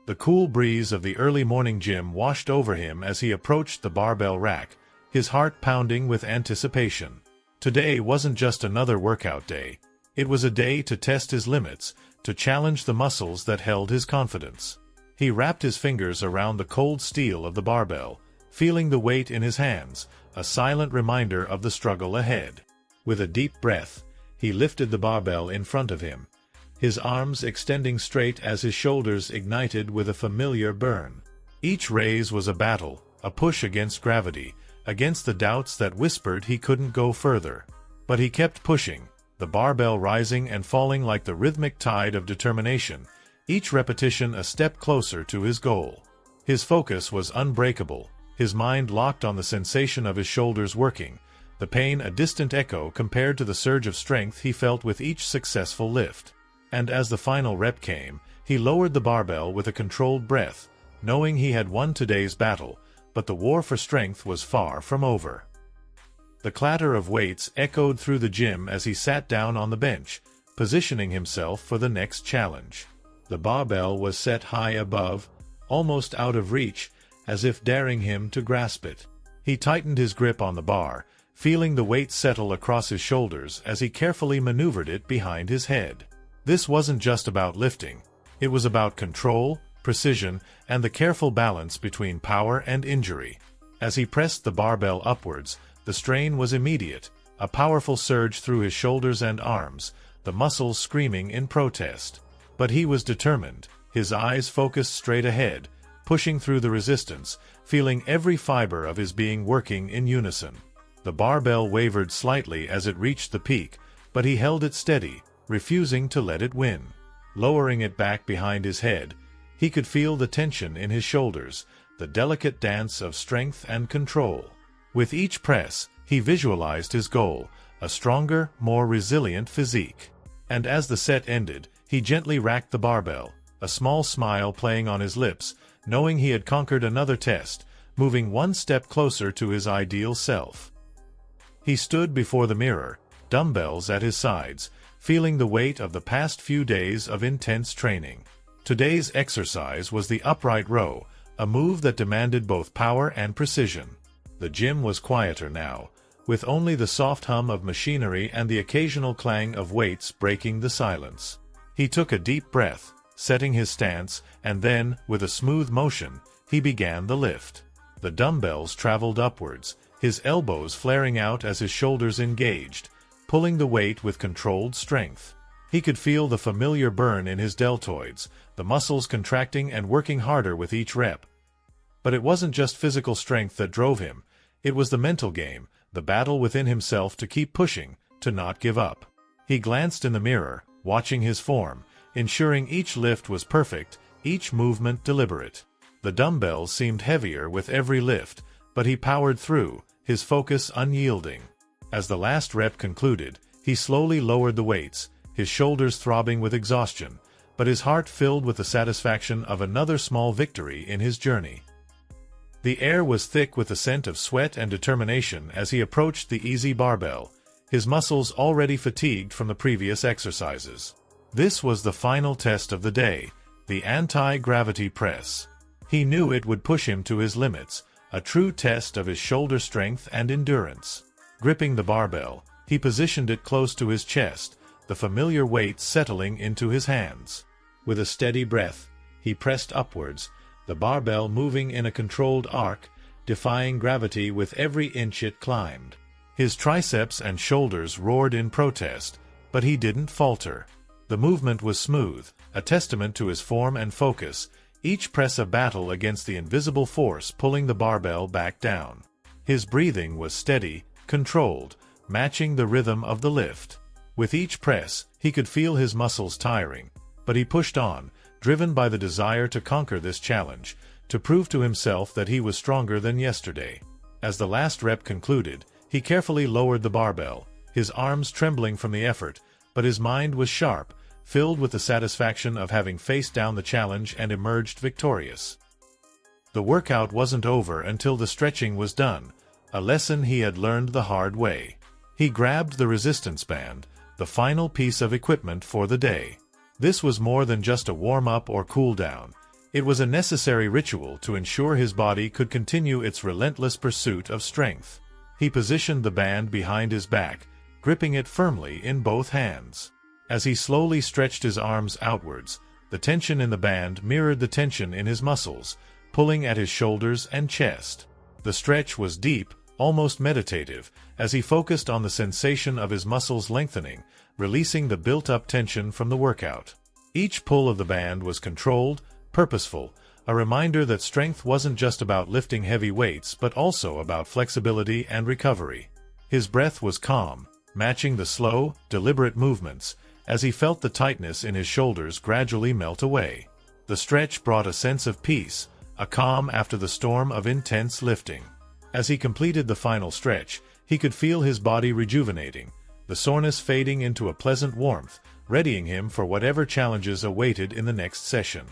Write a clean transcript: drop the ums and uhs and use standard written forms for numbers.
The cool breeze of the early morning gym washed over him as he approached the barbell rack, his heart pounding with anticipation. Today wasn't just another workout day. It was a day to test his limits, to challenge the muscles that held his confidence. He wrapped his fingers around the cold steel of the barbell, feeling the weight in his hands, a silent reminder of the struggle ahead. With a deep breath, he lifted the barbell in front of him, his arms extending straight as his shoulders ignited with a familiar burn. Each raise was a battle, a push against gravity, against the doubts that whispered he couldn't go further. But he kept pushing, the barbell rising and falling like the rhythmic tide of determination, each repetition a step closer to his goal. His focus was unbreakable, his mind locked on the sensation of his shoulders working, the pain a distant echo compared to the surge of strength he felt with each successful lift. And as the final rep came, he lowered the barbell with a controlled breath, knowing he had won today's battle, but the war for strength was far from over. The clatter of weights echoed through the gym as he sat down on the bench, positioning himself for the next challenge. The barbell was set high above, almost out of reach, as if daring him to grasp it. He tightened his grip on the bar, feeling the weight settle across his shoulders as he carefully maneuvered it behind his head. This wasn't just about lifting. It was about control, precision, and the careful balance between power and injury. As he pressed the barbell upwards, the strain was immediate, a powerful surge through his shoulders and arms, the muscles screaming in protest. But he was determined, his eyes focused straight ahead, pushing through the resistance, feeling every fiber of his being working in unison. The barbell wavered slightly as it reached the peak, but he held it steady, refusing to let it win. Lowering it back behind his head, he could feel the tension in his shoulders, the delicate dance of strength and control. With each press, he visualized his goal, a stronger, more resilient physique. And as the set ended, he gently racked the barbell, a small smile playing on his lips, knowing he had conquered another test, moving one step closer to his ideal self. He stood before the mirror, dumbbells at his sides, feeling the weight of the past few days of intense training. Today's exercise was the upright row, a move that demanded both power and precision. The gym was quieter now, with only the soft hum of machinery and the occasional clang of weights breaking the silence. He took a deep breath, setting his stance, and then, with a smooth motion, he began the lift. The dumbbells traveled upwards, his elbows flaring out as his shoulders engaged, pulling the weight with controlled strength. He could feel the familiar burn in his deltoids, the muscles contracting and working harder with each rep. But it wasn't just physical strength that drove him, it was the mental game, the battle within himself to keep pushing, to not give up. He glanced in the mirror, watching his form, ensuring each lift was perfect, each movement deliberate. The dumbbells seemed heavier with every lift, but he powered through, his focus unyielding. As the last rep concluded, he slowly lowered the weights, his shoulders throbbing with exhaustion, but his heart filled with the satisfaction of another small victory in his journey. The air was thick with the scent of sweat and determination as he approached the easy barbell, his muscles already fatigued from the previous exercises. This was the final test of the day, the anti-gravity press. He knew it would push him to his limits, a true test of his shoulder strength and endurance. Gripping the barbell, he positioned it close to his chest, the familiar weight settling into his hands. With a steady breath, he pressed upwards, the barbell moving in a controlled arc, defying gravity with every inch it climbed. His triceps and shoulders roared in protest, but he didn't falter. The movement was smooth, a testament to his form and focus, each press a battle against the invisible force pulling the barbell back down. His breathing was steady, controlled, matching the rhythm of the lift. With each press, he could feel his muscles tiring, but he pushed on, driven by the desire to conquer this challenge, to prove to himself that he was stronger than yesterday. As the last rep concluded, he carefully lowered the barbell, his arms trembling from the effort, but his mind was sharp, filled with the satisfaction of having faced down the challenge and emerged victorious. The workout wasn't over until the stretching was done, a lesson he had learned the hard way. He grabbed the resistance band, the final piece of equipment for the day. This was more than just a warm-up or cool-down. It was a necessary ritual to ensure his body could continue its relentless pursuit of strength. He positioned the band behind his back, gripping it firmly in both hands. As he slowly stretched his arms outwards, the tension in the band mirrored the tension in his muscles, pulling at his shoulders and chest. The stretch was deep, almost meditative, as he focused on the sensation of his muscles lengthening, releasing the built-up tension from the workout. Each pull of the band was controlled, purposeful, a reminder that strength wasn't just about lifting heavy weights but also about flexibility and recovery. His breath was calm, matching the slow, deliberate movements, as he felt the tightness in his shoulders gradually melt away. The stretch brought a sense of peace, a calm after the storm of intense lifting. As he completed the final stretch, he could feel his body rejuvenating, the soreness fading into a pleasant warmth, readying him for whatever challenges awaited in the next session.